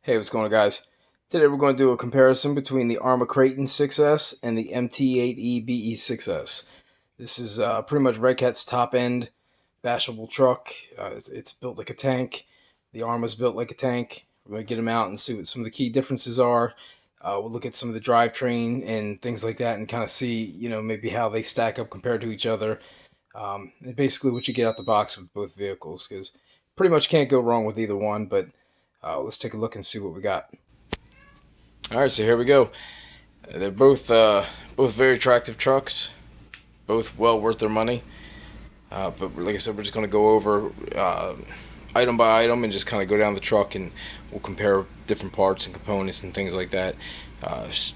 Hey, what's going on, guys? Today we're going to do a comparison between the Arrma Kraton 6S and the MT8E BE6S. This is pretty much Red Cat's top-end bashable truck. It's built like a tank. The Arrma's built like a tank. We're going to get them out and see what some of the key differences are. We'll look at some of the drivetrain and things like that and kind of see, maybe how they stack up compared to each other. And basically what you get out the box with both vehicles, because pretty much can't go wrong with either one, but let's take a look and see what we got. Alright, so here we go. They're both very attractive trucks, both well worth their money. But like I said, we're just going to go over item by item and just kind of go down the truck, and we'll compare different parts and components and things like that,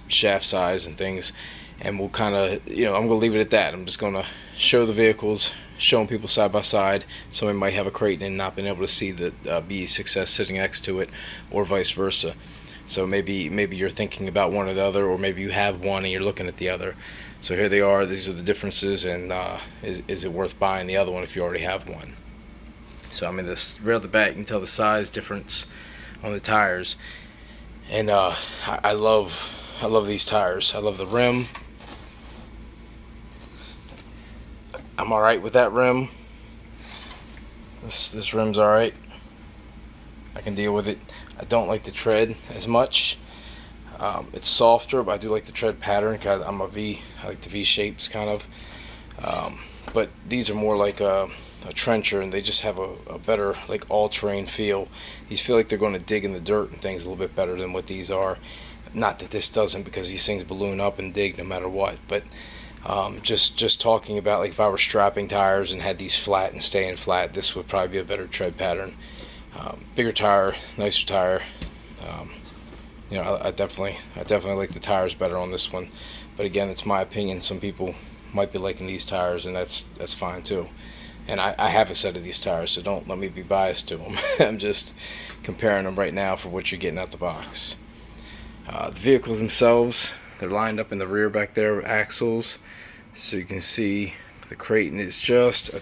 shaft size and things. And we'll kind of, I'm going to leave it at that. I'm just going to show the vehicles, showing people side by side. Somebody might have a Kraton and not been able to see the BE6S sitting next to it, or vice versa. So maybe you're thinking about one or the other, or maybe you have one and you're looking at the other. So here they are. These are the differences, and is it worth buying the other one if you already have one? So I mean, this right off the bat, you can tell the size difference on the tires, and I love these tires. I love the rim. I'm alright with that rim. This rim's alright. I can deal with it. I don't like the tread as much. It's softer, but I do like the tread pattern. I'm a V. I like the V shapes kind of. But these are more like a trencher, and they just have a better like all-terrain feel. These feel like they're going to dig in the dirt and things a little bit better than what these are. Not that this doesn't, because these things balloon up and dig no matter what. But just talking about, like, if I were strapping tires and had these flat and staying flat, this would probably be a better tread pattern. Bigger tire, nicer tire. I definitely like the tires better on this one. But again, it's my opinion. Some people might be liking these tires, and that's fine too. And I have a set of these tires, so don't let me be biased to them. I'm just comparing them right now for what you're getting out the box. The vehicles themselves, they're lined up in the rear back there with axles, so you can see the Kraton is just a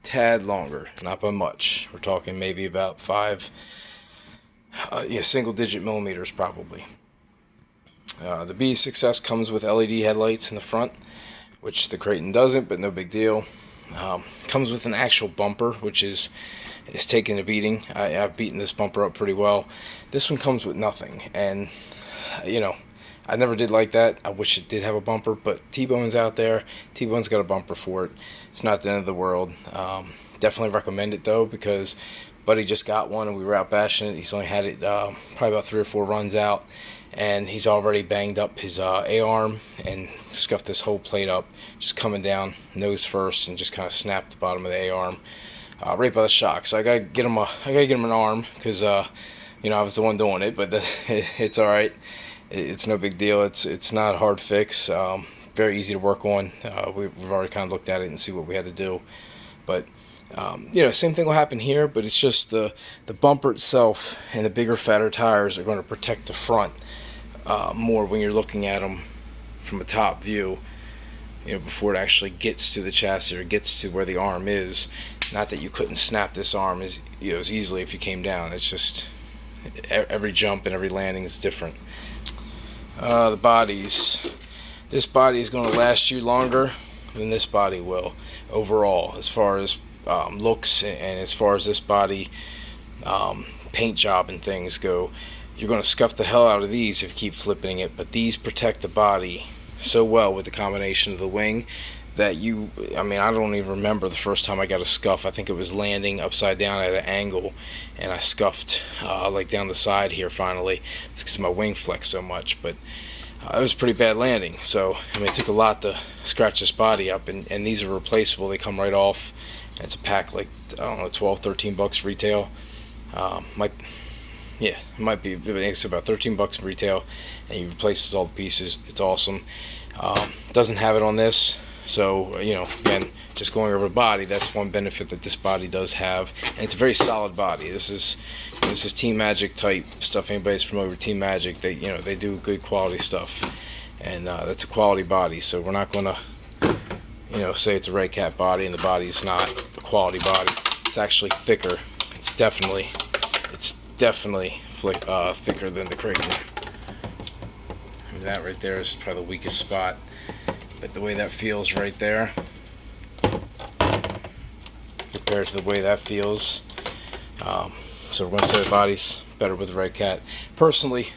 tad longer, not by much. We're talking maybe about 5 single-digit millimeters probably. The BE6S comes with LED headlights in the front, which the Kraton doesn't, but no big deal. Comes with an actual bumper, which is taking a beating. I've beaten this bumper up pretty well. This one comes with nothing, and I never did like that. I wish it did have a bumper, but T-Bone's out there. T-Bone's got a bumper for it. It's not the end of the world. Definitely recommend it though, because Buddy just got one and we were out bashing it. He's only had it probably about 3 or 4 runs out, and he's already banged up his A-arm and scuffed this whole plate up, just coming down nose first, and just kind of snapped the bottom of the A-arm right by the shock. So I gotta get him an arm, because I was the one doing it, but it's all right. It's no big deal. It's not a hard fix. Very easy to work on. We've already kind of looked at it and see what we had to do. But same thing will happen here, but it's just the bumper itself and the bigger, fatter tires are going to protect the front more when you're looking at them from a top view. Before it actually gets to the chassis or gets to where the arm is. Not that you couldn't snap this arm as easily if you came down. It's just every jump and every landing is different. The bodies. This body is going to last you longer than this body will overall, as far as looks, and as far as this body paint job and things go. You're going to scuff the hell out of these if you keep flipping it, but these protect the body so well with the combination of the wing that I don't even remember the first time I got a scuff. I think it was landing upside down at an angle, and I scuffed like down the side here finally. It's because my wing flexed so much, but it was a pretty bad landing. So it took a lot to scratch this body up, and these are replaceable. They come right off, and it's a pack, like, I don't know, 12, 13 bucks retail. It might be, it's about 13 bucks retail, and you replace all the pieces. It's awesome. Doesn't have it on this. So, again, just going over the body, that's one benefit that this body does have. And it's a very solid body. This is Team Magic type stuff. Anybody's familiar with Team Magic, they do good quality stuff. And that's a quality body. So we're not going to, say it's a Red Cat body and the body's not a quality body. It's actually thicker. It's definitely thicker than the Kraton. And that right there is probably the weakest spot, but the way that feels right there compared to the way that feels, so we're going to say the body's better with the Red Cat. Personally,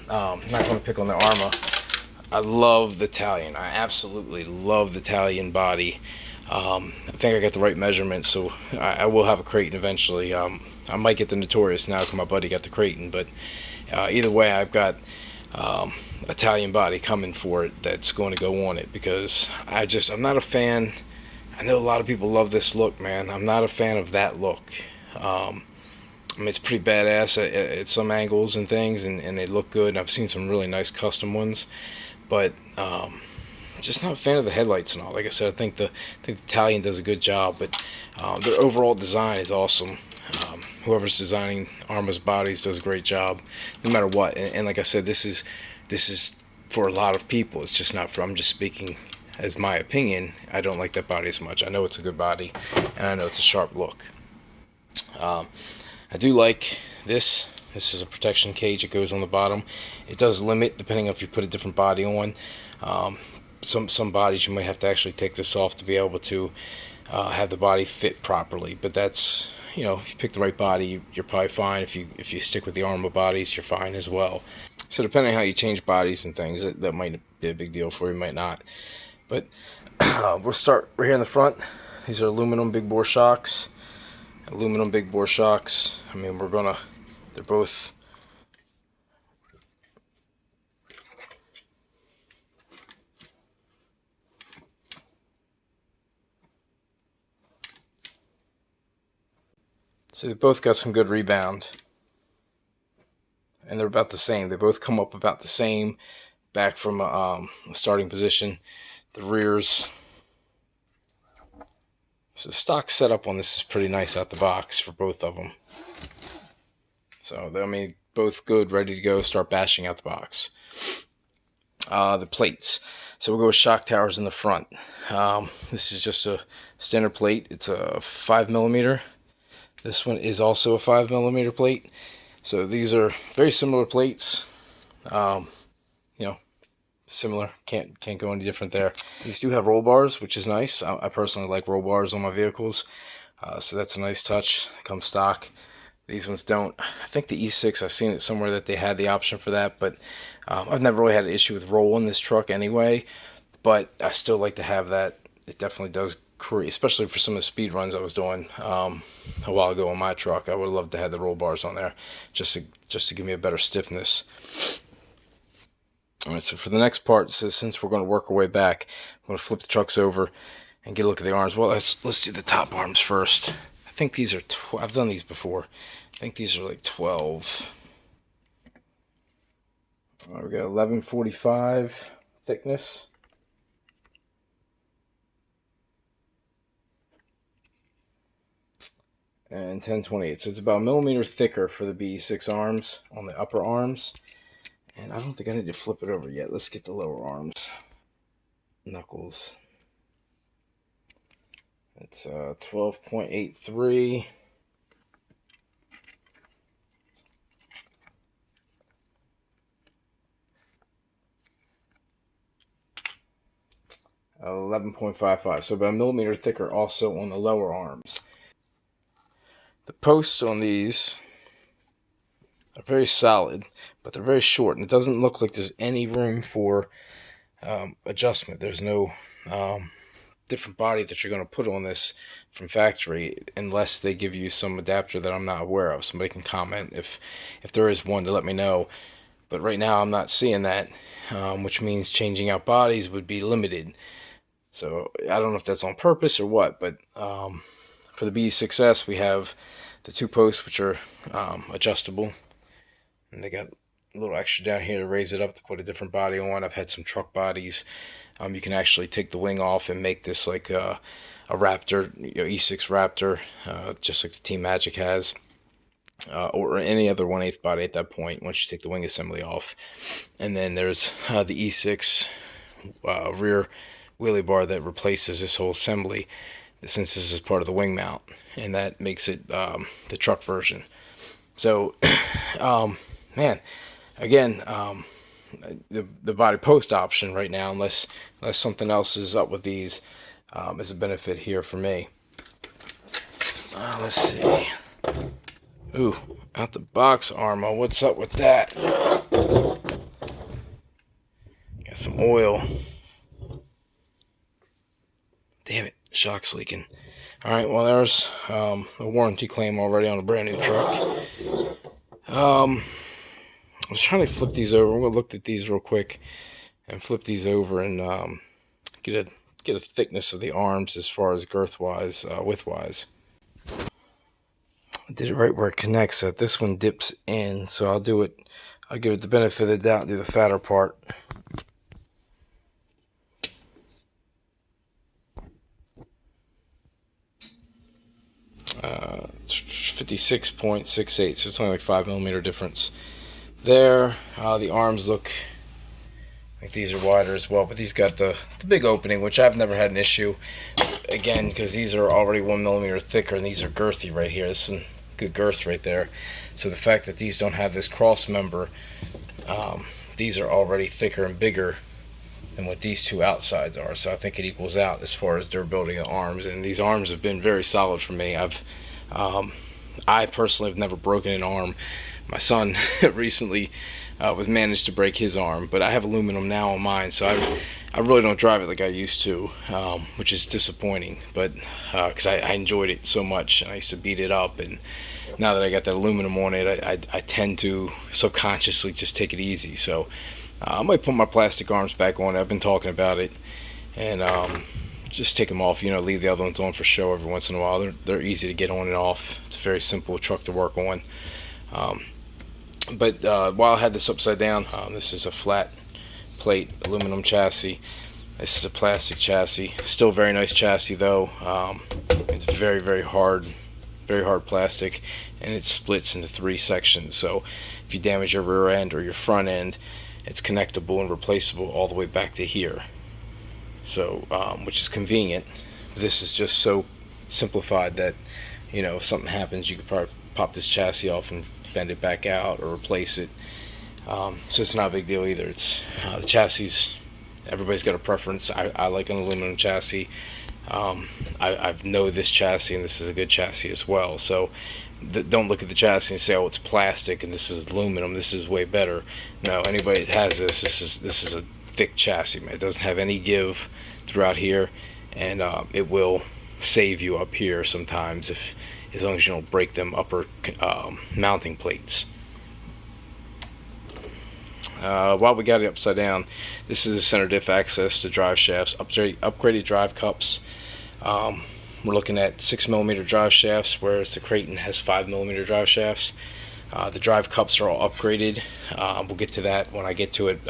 I'm not going to pick on the Arrma. I love the Italian. I absolutely love the Italian body. I think I got the right measurement, so I will have a Kraton eventually. I might get the Notorious now because my buddy got the Kraton, but either way, I've got Italian body coming for it that's going to go on it, because I'm not a fan. I know a lot of people love this look, man. I'm not a fan of that look. I mean, it's pretty badass at some angles and things, and they look good. I've seen some really nice custom ones, but just not a fan of the headlights and all. Like I said, I think the Italian does a good job, but their overall design is awesome. Whoever's designing Arrma's bodies does a great job, no matter what. And like I said, this is for a lot of people. It's just not for. I'm just speaking as my opinion. I don't like that body as much. I know it's a good body, and I know it's a sharp look. I do like this. This is a protection cage. It goes on the bottom. It does limit depending on if you put a different body on. Some bodies you might have to actually take this off to be able to have the body fit properly. But that's, you know, if you pick the right body, you're probably fine. If you stick with the Arrma bodies, you're fine as well. So depending on how you change bodies and things, that might be a big deal for you, might not. But we'll start right here in the front. These are aluminum big bore shocks. Aluminum big bore shocks. I mean, they're both so they both got some good rebound, and they're about the same. They both come up about the same back from a starting position. The rears, so the stock setup on this is pretty nice out the box for both of them. So I mean, both good, ready to go, start bashing out the box. The plates. So we'll go with shock towers in the front. This is just a standard plate. It's a 5mm. This one is also a 5mm plate. So these are very similar plates. You know, similar. Can't go any different there. These do have roll bars, which is nice. I personally like roll bars on my vehicles. So that's a nice touch. It comes stock. These ones don't. I think the E6, I've seen it somewhere that they had the option for that, but I've never really had an issue with roll in this truck anyway, but I still like to have that. It definitely does create, especially for some of the speed runs I was doing a while ago on my truck. I would have loved to have the roll bars on there just to give me a better stiffness. All right, so for the next part, since we're going to work our way back, I'm going to flip the trucks over and get a look at the arms. Well, let's do the top arms first. I think these are, I've done these before. I think these are like 12. We got 1145 thickness. And 1028. So it's about a millimeter thicker for the BE6 arms on the upper arms. And I don't think I need to flip it over yet. Let's get the lower arms. Knuckles. It's 12.83. $11.55, so about a millimeter thicker also on the lower arms. The posts on these are very solid, but they're very short, and it doesn't look like there's any room for adjustment. There's no different body that you're going to put on this from factory unless they give you some adapter that I'm not aware of. Somebody can comment if there is one to let me know, but right now I'm not seeing that, which means changing out bodies would be limited. So I don't know if that's on purpose or what, but for the BE6S we have the two posts, which are adjustable, and they got a little extra down here to raise it up to put a different body on. I've had some truck bodies. You can actually take the wing off and make this like a Raptor, E6 Raptor, just like the Team Magic has, or any other 1/8 body at that point once you take the wing assembly off. And then there's the E6 rear wheelie bar that replaces this whole assembly, since this is part of the wing mount, and that makes it the truck version. So, man, again, the body post option right now, unless something else is up with these, is a benefit here for me. Let's see. Ooh, out the box Arrma. What's up with that? Got some oil. Damn it, shock's leaking. Alright, well, there's a warranty claim already on a brand new truck. I was trying to flip these over. I'm gonna look at these real quick and flip these over and get a thickness of the arms as far as girth wise, width wise. I did it right where it connects at. This one dips in, so I'll give it the benefit of the doubt and do the fatter part. It's 56.68, so it's only like 5mm difference there. The arms look like these are wider as well, but these got the big opening, which I've never had an issue. Again, because these are already 1mm thicker, and these are girthy right here. There's some good girth right there. So the fact that these don't have this cross member, these are already thicker and bigger than what these two outsides are. So I think it equals out as far as durability of the arms, and these arms have been very solid for me. I personally have never broken an arm. My son recently was managed to break his arm, but I have aluminum now on mine, so I really don't drive it like I used to, which is disappointing, but because I enjoyed it so much, and I used to beat it up, and now that I got that aluminum on it, I tend to subconsciously just take it easy. So I might put my plastic arms back on. I've been talking about it, and just take them off, leave the other ones on for show every once in a while. They're easy to get on and off. It's a very simple truck to work on. But while I had this upside down, this is a flat plate aluminum chassis. This is a plastic chassis. Still very nice chassis though. It's very hard plastic, and it splits into 3 sections. So if you damage your rear end or your front end, it's connectable and replaceable all the way back to here. So which is convenient. This is just so simplified that if something happens, you could probably pop this chassis off and bend it back out or replace it. So it's not a big deal either. It's the chassis, everybody's got a preference. I like an aluminum chassis. I know this chassis, and this is a good chassis as well. So don't look at the chassis and say, oh, it's plastic and this is aluminum, this is way better. No, anybody that has this is a thick chassis, man. It doesn't have any give throughout here, and it will save you up here sometimes, as long as you don't break them upper mounting plates. While we got it upside down, this is the center diff access to drive shafts, upgraded drive cups. We're looking at 6mm drive shafts, whereas the Kraton has 5mm drive shafts. The drive cups are all upgraded. We'll get to that when I get to it.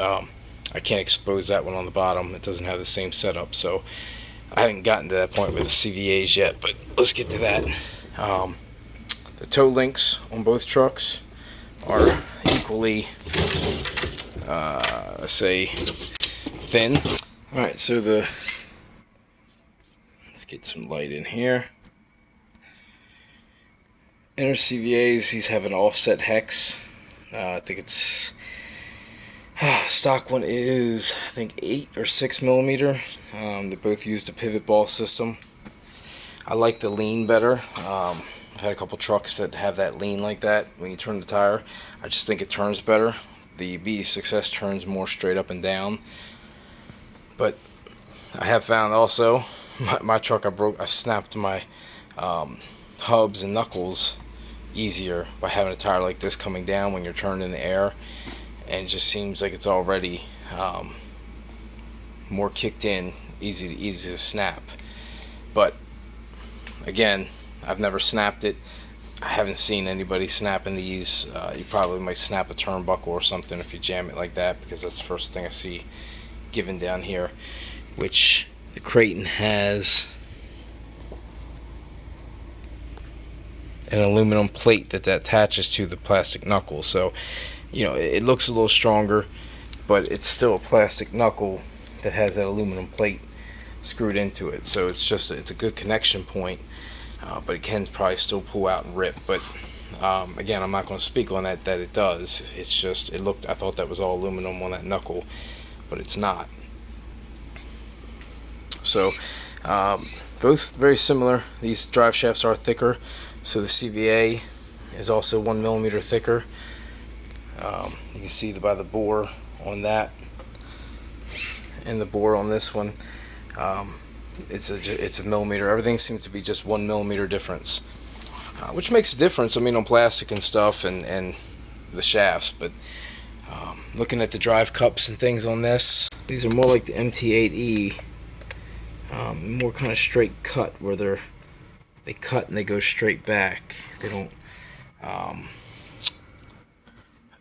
I can't expose that one on the bottom. It doesn't have the same setup, so I haven't gotten to that point with the CVAs yet, but let's get to that. The toe links on both trucks are equally, let's say, thin. Alright, so let's get some light in here. Inner CVAs, these have an offset hex. I think it's stock one is, I think, 8 or 6mm. They both use the pivot ball system. I like the lean better. I've had a couple trucks that have that lean like that when you turn the tire. I just think it turns better. The BE6S turns more straight up and down. But I have found also, my truck I snapped my hubs and knuckles easier by having a tire like this coming down when you're turning in the air, and it just seems like it's already more kicked in, easy to snap. But again, I've never snapped it. I haven't seen anybody snapping these. You probably might snap a turnbuckle or something if you jam it like that, because that's the first thing I see given down here, which the Kraton has an aluminum plate that attaches to the plastic knuckle. So it looks a little stronger, but it's still a plastic knuckle that has that aluminum plate screwed into it. So it's a good connection point, but it can probably still pull out and rip. But Again, I'm not going to speak on that it does. It's just, it looked, I thought that was all aluminum on that knuckle, but it's not. So both very similar. These drive shafts are thicker, so the CVA is also 1 mm thicker. You can see by the bore on that and the bore on this one. It's a millimeter. Everything seems to be just 1 mm difference, which makes a difference. I mean, on plastic and stuff, and the shafts. But looking at the drive cups and things on this, these are more like the MT8E, more kind of straight cut, where they cut and they go straight back. They don't.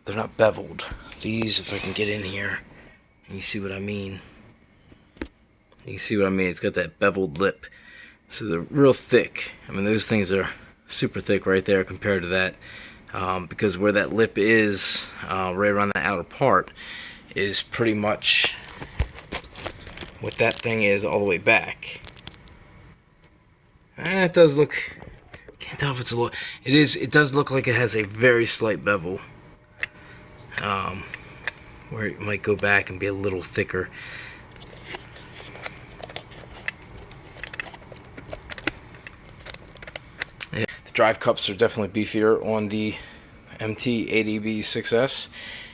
They're not beveled. These, if I can get in here, you see what I mean. You see what I mean? It's got that beveled lip. So they're real thick. I mean, those things are super thick right there compared to that. Because where that lip is, right around the outer part, is pretty much what that thing is all the way back. And it does look, can't tell if it's a little, it does look like it has a very slight bevel. Where it might go back and be a little thicker. Yeah, the drive cups are definitely beefier on the MT8E BE6S.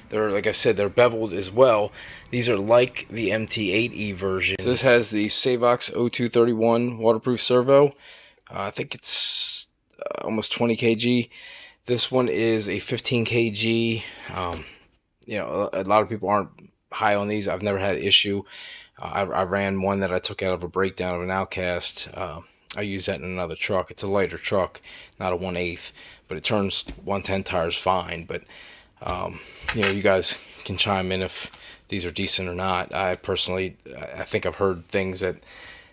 They're, like I said, they're beveled as well. These are like the MT8E version. So this has the Savox 0231 waterproof servo. I think it's almost 20 kg. This one is a 15 kg. You know, a lot of people aren't high on these. I've never had an issue. I ran one that I took out of a breakdown of an Outcast. I use that in another truck. It's a lighter truck, not a 1/8, but it turns 110 tires fine. But you know, you guys can chime in if these are decent or not. I personally, I think I've heard things that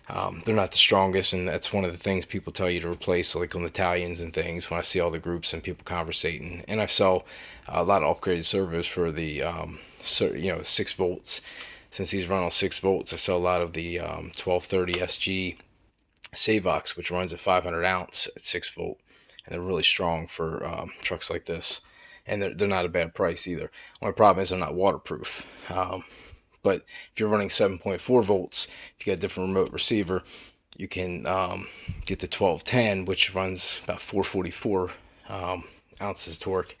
they're not the strongest, and that's one of the things people tell you to replace, like on Italians and things, when I see all the groups and people conversating. And I sell a lot of upgraded servos for the you know, 6 volts. Since these run on 6 volts, I sell a lot of the 1230 SG Savox, which runs at 500 ounce at 6 volt, and they're really strong for trucks like this. And they're not a bad price either. Only problem is they're not waterproof. But if you're running 7.4 volts, if you got a different remote receiver, you can get the 1210, which runs about 444 ounces torque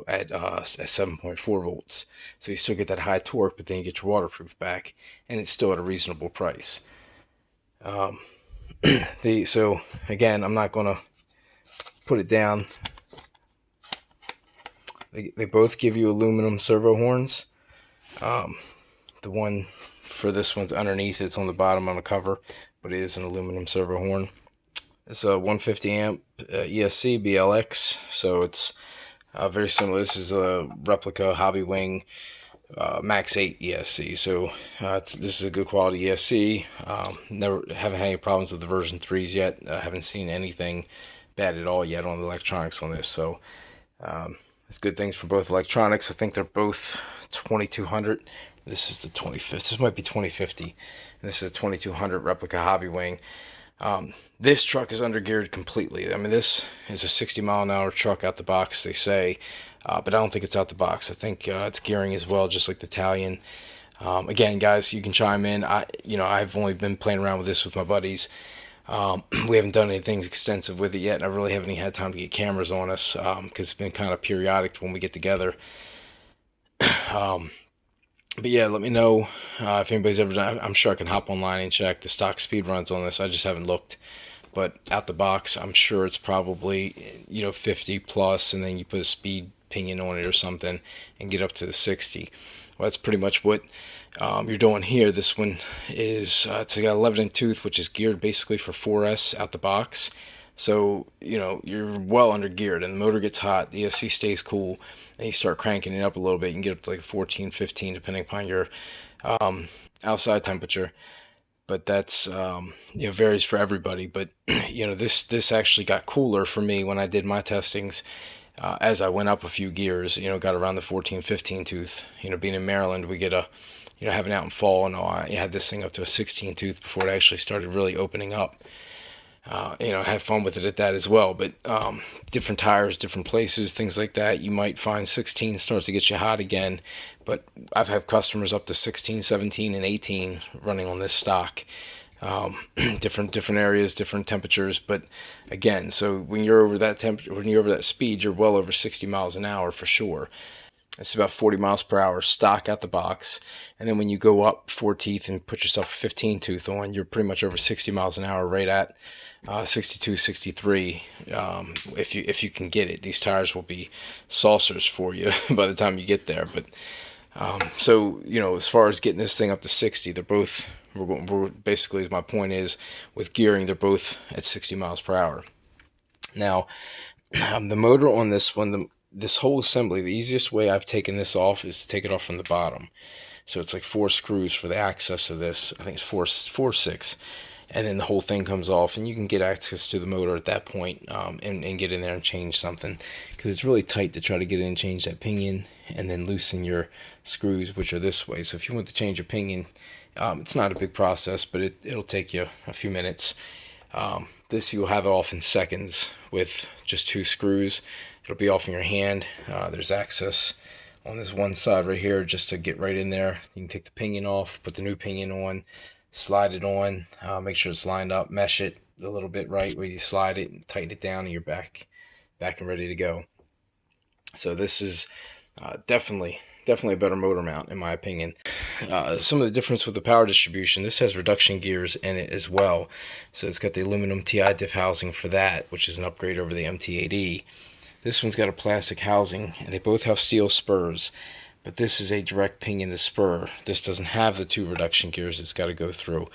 at 7.4 volts. So you still get that high torque, but then you get your waterproof back, and it's still at a reasonable price. So again, I'm not going to put it down. They both give you aluminum servo horns. The one for this one's underneath, it's on the bottom on the cover, but it is an aluminum servo horn. It's a 150 amp ESC BLX, so it's very similar. This is a replica Hobby Wing Max 8 ESC, so this is a good quality ESC. Haven't had any problems with the version 3s yet. Haven't seen anything bad at all yet on the electronics on this, so it's good things for both electronics. I think they're both 2200. This is the 25th. This might be 2050. And this is a 2200 replica Hobby Wing. This truck is undergeared completely. I mean, this is a 60-mile-an-hour truck out the box, they say. But I don't think it's out the box. I think it's gearing as well, just like the Italian. Again, guys, you can chime in. I've only been playing around with this with my buddies. We haven't done anything extensive with it yet, and I really haven't even had time to get cameras on us, because it's been kind of periodic when we get together. But yeah, let me know if anybody's ever done. I'm sure I can hop online and check the stock speed runs on this. I just haven't looked. But out the box, I'm sure it's probably 50 plus, and then you put a speed pinion on it or something and get up to the 60. Well, that's pretty much what you're doing here. This one is it's got 11-inch tooth, which is geared basically for 4S out the box. So you're well under geared, and the motor gets hot, the ESC stays cool, and you start cranking it up a little bit. You can get up to like 14, 15, depending upon your outside temperature. But that's varies for everybody. But this actually got cooler for me when I did my testings. As I went up a few gears, got around the 14, 15 tooth. Being in Maryland, we get having out in fall, and I had this thing up to a 16 tooth before it actually started really opening up. have fun with it at that as well. But different tires, different places, things like that. You might find 16 starts to get you hot again, but I've had customers up to 16, 17, and 18 running on this stock. Different areas, different temperatures, but again, so when you're over that temperature, when you're over that speed, you're well over 60 miles an hour for sure. It's about 40 miles per hour stock out the box. And then when you go up 4 teeth and put yourself a 15 tooth on, you're pretty much over 60 miles an hour, right at 62, 63. If you can get it, these tires will be saucers for you by the time you get there. But so, as far as getting this thing up to 60, they're both, we're basically, my point is, with gearing, they're both at 60 miles per hour. Now, the motor on this one, this whole assembly, the easiest way I've taken this off is to take it off from the bottom. So it's like 4 screws for the access of this. I think it's 4, 6. And then the whole thing comes off, and you can get access to the motor at that point, and get in there and change something, because it's really tight to try to get in and change that pinion and then loosen your screws, which are this way. So if you want to change your pinion, it's not a big process, but it'll take you a few minutes. This you'll have it off in seconds with just 2 screws. It'll be off in your hand. There's access on this one side right here just to get right in there. You can take the pinion off, put the new pinion on, slide it on, make sure it's lined up, mesh it a little bit right where you slide it, and tighten it down, and you're back and ready to go. So this is definitely a better motor mount in my opinion. Some of the difference with the power distribution, this has reduction gears in it as well. So it's got the aluminum TI diff housing for that, which is an upgrade over the MT8E. This one's got a plastic housing, and they both have steel spurs, but this is a direct pinion to spur. This doesn't have the 2 reduction gears it's got to go through.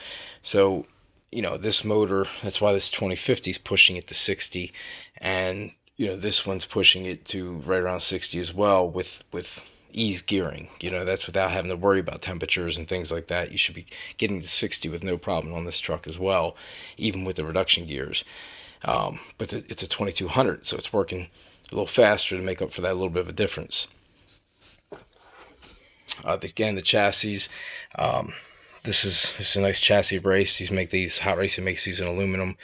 So, this motor, that's why this 2050 is pushing it to 60, and this one's pushing it to right around 60 as well with ease gearing. That's without having to worry about temperatures and things like that. You should be getting to 60 with no problem on this truck as well, even with the reduction gears. But it's a 2200, so it's working a little faster to make up for that little bit of a difference. Again, the chassis, this is a nice chassis brace. Hot Racing makes these in aluminum.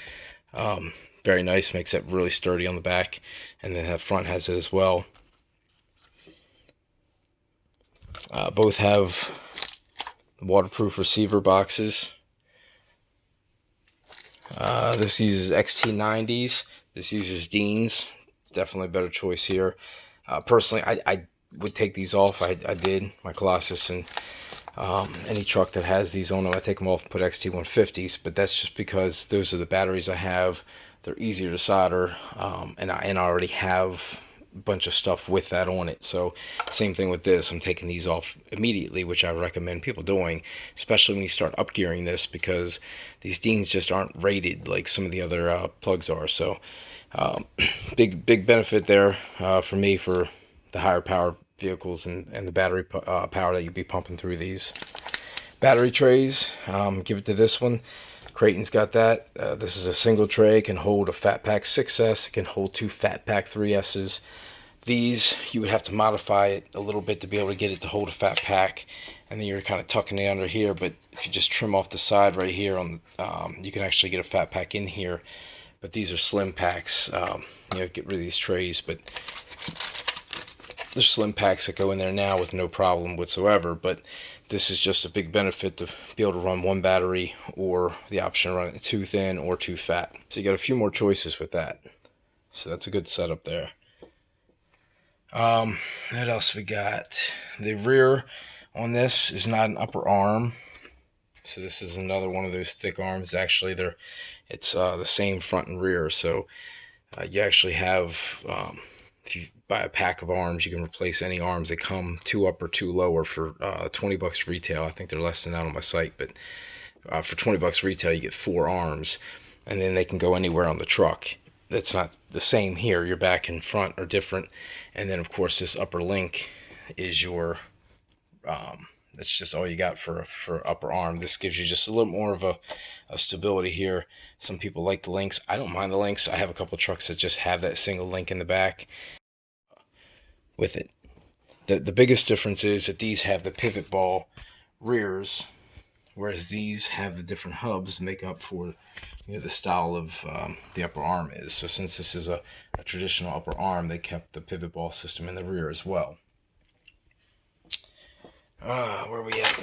Very nice, makes it really sturdy on the back, and then the front has it as well. Both have waterproof receiver boxes. This uses XT90s. This uses Deans. Definitely a better choice here. Personally, I would take these off. I did. My Colossus and any truck that has these on them, I take them off and put XT150s. But that's just because those are the batteries I have. They're easier to solder, and I already have a bunch of stuff with that on it. So same thing with this. I'm taking these off immediately, which I recommend people doing, especially when you start up gearing this, because these Deans just aren't rated like some of the other plugs are. So big benefit there for me for the higher power vehicles and the battery power that you'd be pumping through these. Battery trays, give it to this one. Kraton's got that. This is a single tray. It can hold a Fat Pack 6S. It can hold 2 Fat Pack 3S's. These, you would have to modify it a little bit to be able to get it to hold a Fat Pack, and then you're kind of tucking it under here. But if you just trim off the side right here, you can actually get a Fat Pack in here. But these are slim packs. Get rid of these trays, but there's slim packs that go in there now with no problem whatsoever. But this is just a big benefit to be able to run 1 battery, or the option to run it 2 thin or 2 fat. So you got a few more choices with that. So that's a good setup there. What else we got? The rear on this is not an upper arm. So this is another one of those thick arms. Actually, it's the same front and rear. So you actually have, if you buy a pack of arms, you can replace any arms. They come 2 up or 2 lower for $20 retail. I think they're less than that on my site, but for $20 retail, you get 4 arms, and then they can go anywhere on the truck. That's not the same here. Your back and front are different, and then of course this upper link is your that's just all you got for upper arm. This gives you just a little more of a stability here. Some people like the links. I don't mind the links. I have a couple of trucks that just have that single link in the back with it. The biggest difference is that these have the pivot ball rears whereas these have the different hubs to make up for, you know, the style of the upper arm is. So since this is a traditional upper arm, they kept the pivot ball system in the rear as well. Where are we at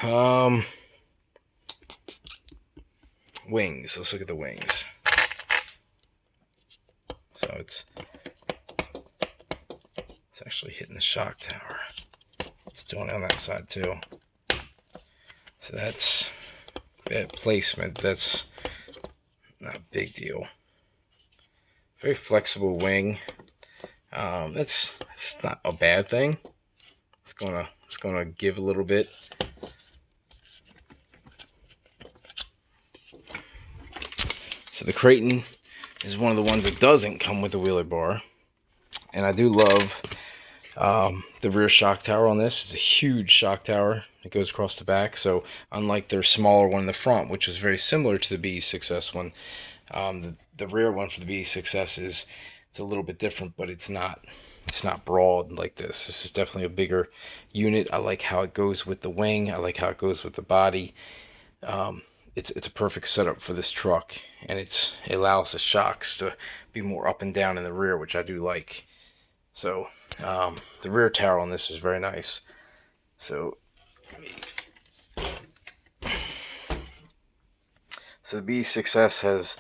now? Wings. Let's look at the wings. So it's actually hitting the shock tower. It's doing it on that side too. So that's bad placement. That's not a big deal. Very flexible wing. That's not a bad thing. It's gonna give a little bit. So the Kraton is one of the ones that doesn't come with a wheelie bar, and I do love the rear shock tower on this. It's a huge shock tower. It goes across the back. So unlike their smaller one in the front, which was very similar to the BE6S one, the rear one for the BE6S it's a little bit different, but it's not broad like this. This is definitely a bigger unit. I like how it goes with the wing. I like how it goes with the body. It's a perfect setup for this truck, and it allows the shocks to be more up and down in the rear, which I do like. So the rear tower on this is very nice. So the BE6S has,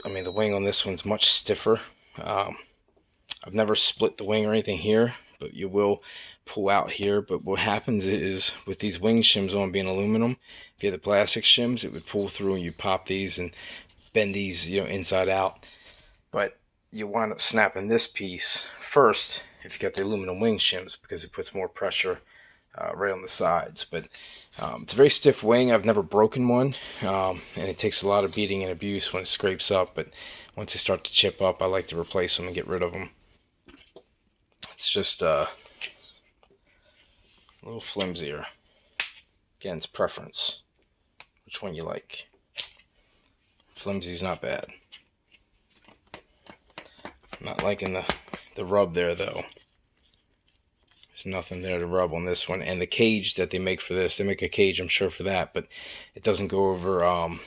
I mean, the wing on this one's much stiffer. I've never split the wing or anything here, but you will pull out here. But what happens is, with these wing shims on being aluminum, if you had the plastic shims, it would pull through and you pop these and bend these, you know, inside out. But you wind up snapping this piece first if you got the aluminum wing shims, because it puts more pressure right on the sides. But it's a very stiff wing. I've never broken one, and it takes a lot of beating and abuse when it scrapes up. But once they start to chip up, I like to replace them and get rid of them. It's just a little flimsier. Again, it's preference. Which one you like? Flimsy's not bad. I'm not liking the rub there though. There's nothing there to rub on this one. And the cage that they make for this, they make a cage, I'm sure, for that, but it doesn't go over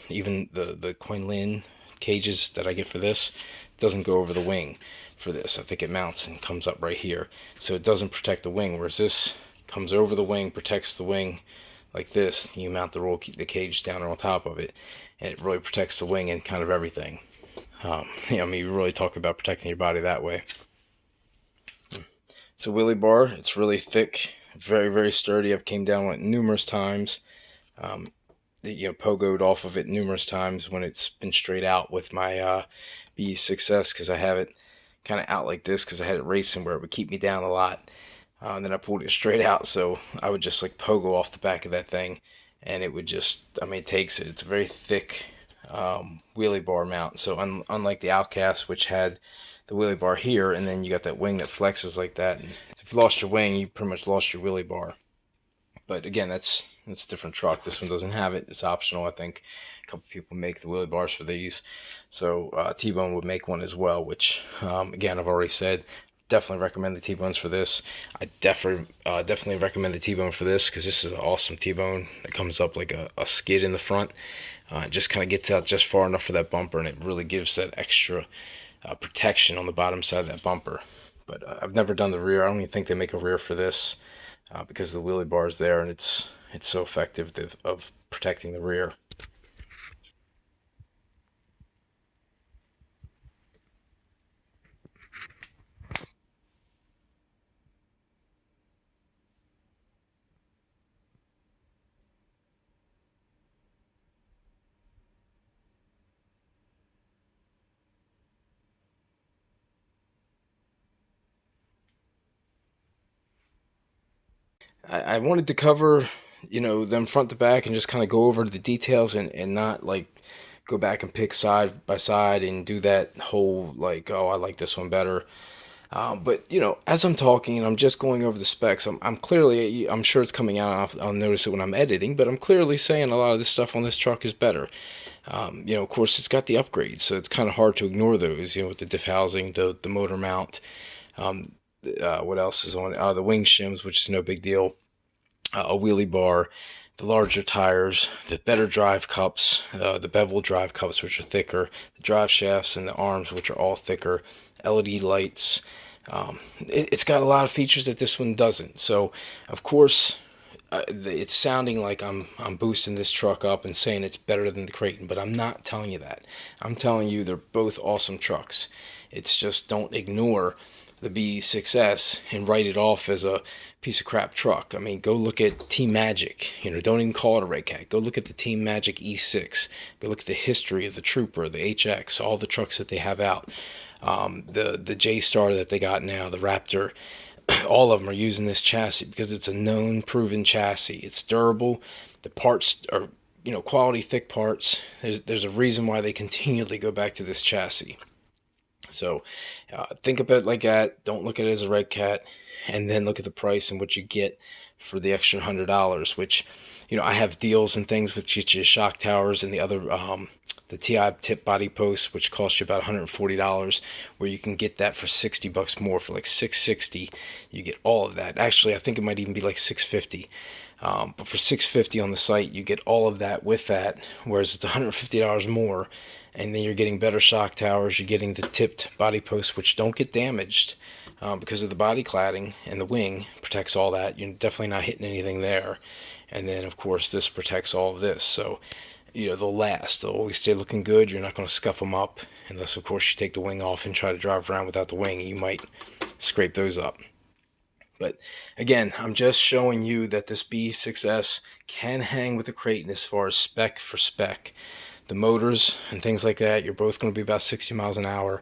even the Quinlan cages that I get for this. It doesn't go over the wing for this. I think it mounts and comes up right here, so it doesn't protect the wing, whereas this comes over the wing, protects the wing like this. You mount the cage down on top of it, and it really protects the wing and kind of everything. I mean, you really talk about protecting your body that way. It's a wheelie bar. It's really thick, very, very sturdy. I've came down on it numerous times. You know, pogoed off of it numerous times when it's been straight out with my BE6S, because I have it kind of out like this because I had it racing where it would keep me down a lot. And then I pulled it straight out, so I would just like pogo off the back of that thing, and it would just, I mean, it takes it. It's a very thick wheelie bar mount. So unlike the Outcast, which had the wheelie bar here, and then you got that wing that flexes like that. And if you lost your wing, you pretty much lost your wheelie bar. But again, that's a different truck. This one doesn't have it. It's optional. I think a couple people make the wheelie bars for these. So T-Bone would make one as well, which again, I've already said, definitely recommend the T-Bones for this. I definitely recommend the T-Bone for this, because this is an awesome T-Bone that comes up like a skid in the front. It just kind of gets out just far enough for that bumper, and it really gives that extra protection on the bottom side of that bumper. But I've never done the rear. I don't even think they make a rear for this, because the wheelie bar is there, and it's so effective of protecting the rear. I wanted to cover, you know, them front to back and just kind of go over the details, and not like go back and pick side by side and do that whole like, oh, I like this one better. But you know, as I'm talking and I'm just going over the specs, I'm clearly, I'm sure it's coming out. I'll notice it when I'm editing, but I'm clearly saying a lot of this stuff on this truck is better. You know, of course, it's got the upgrades, so it's kind of hard to ignore those. You know, with the diff housing, the motor mount. What else is on it? The wing shims, which is no big deal. A wheelie bar, the larger tires, the better drive cups, the bevel drive cups, which are thicker, the drive shafts and the arms, which are all thicker, LED lights. It's got a lot of features that this one doesn't. So, of course, it's sounding like I'm boosting this truck up and saying it's better than the Kraton, but I'm not telling you that. I'm telling you they're both awesome trucks. It's just, don't ignore the BE6S and write it off as a piece of crap truck. I mean, go look at Team Magic. You know, don't even call it a Red Cat. Go look at the Team Magic E6. Go look at the history of the Trooper, the HX, all the trucks that they have out. The J-Star that they got now, the Raptor. All of them are using this chassis because it's a known, proven chassis. It's durable. The parts are, you know, quality, thick parts. There's a reason why they continually go back to this chassis. So think of it like that. Don't look at it as a Red Cat, and then look at the price and what you get for the extra $100, which, you know, I have deals and things with your shock towers and the other the TI tip body posts, which cost you about $140, where you can get that for $60 more. For like $660 you get all of that. Actually, I think it might even be like $650. But for $650 on the site, you get all of that with that, whereas it's $150 more, and then you're getting better shock towers. You're getting the tipped body posts, which don't get damaged because of the body cladding, and the wing protects all that. You're definitely not hitting anything there. And then, of course, this protects all of this. So, you know, they'll last. They'll always stay looking good. You're not going to scuff them up, unless, of course, you take the wing off and try to drive around without the wing. You might scrape those up. But again, I'm just showing you that this BE6S can hang with the Kraton as far as spec for spec. The motors and things like that, you're both going to be about 60 miles an hour.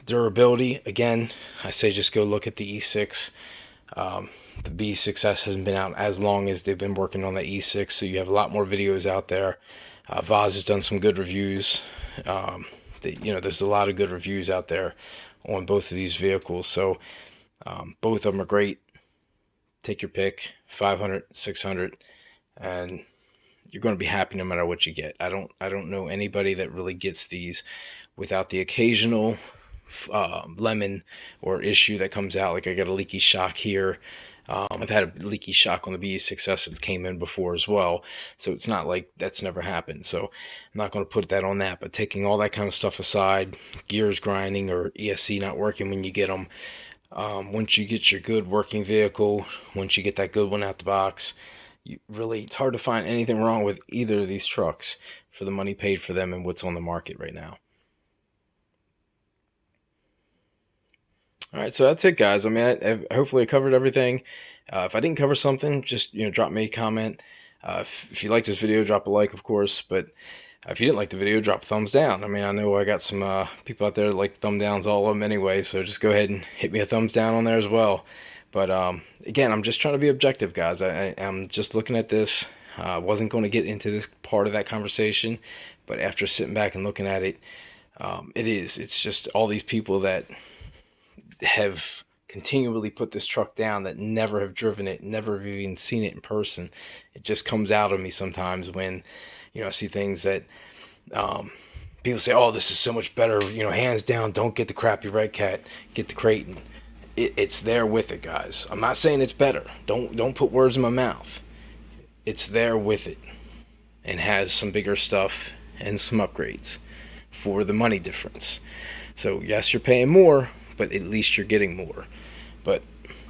Durability, again, I say just go look at the E6. The BE6S hasn't been out as long as they've been working on the E6, so you have a lot more videos out there. Vaz has done some good reviews. You know, there's a lot of good reviews out there on both of these vehicles. So both of them are great. Take your pick, 500, 600, and you're going to be happy no matter what you get. I don't know anybody that really gets these without the occasional lemon or issue that comes out. Like I got a leaky shock here. I've had a leaky shock on the BE6S that came in before as well, so it's not like that's never happened. So I'm not going to put that on that. But taking all that kind of stuff aside, gears grinding or ESC not working when you get them, once you get your good working vehicle, once you get that good one out the box, it's hard to find anything wrong with either of these trucks for the money paid for them and what's on the market right now. All right, so that's it, guys. I mean, hopefully I covered everything. If I didn't cover something, just, you know, drop me a comment. If you like this video, drop a like, of course. But if you didn't like the video, drop a thumbs down. I mean, I know I got some people out there that like thumb downs, all of them anyway. So just go ahead and hit me a thumbs down on there as well. But again, I'm just trying to be objective, guys. I'm just looking at this. I wasn't going to get into this part of that conversation, but after sitting back and looking at it, it's just all these people that have continually put this truck down that never have driven it, never have even seen it in person. It just comes out of me sometimes when, you know, I see things that people say, oh, this is so much better, you know, hands down, don't get the crappy Red Cat, get the Kraton. It's there with it, guys. I'm not saying it's better. Don't put words in my mouth. It's there with it and has some bigger stuff and some upgrades for the money difference. So yes, you're paying more, but at least you're getting more. But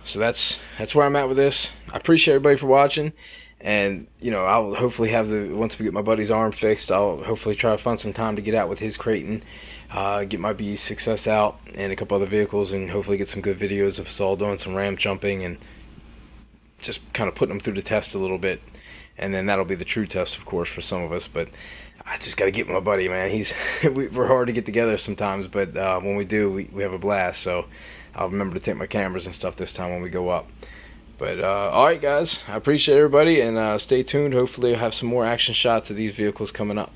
so that's where I'm at with this. I appreciate everybody for watching, and you know, I'll hopefully have once we get my buddy's arm fixed, I'll hopefully try to find some time to get out with his Kraton, get my BE6S out and a couple other vehicles, and hopefully get some good videos of us all doing some ramp jumping and just kind of putting them through the test a little bit. And then that'll be the true test, of course, for some of us. But I just got to get my buddy, man. We're hard to get together sometimes, but when we do, we have a blast. So I'll remember to take my cameras and stuff this time when we go up. But all right, guys, I appreciate everybody, and stay tuned. Hopefully I'll have some more action shots of these vehicles coming up.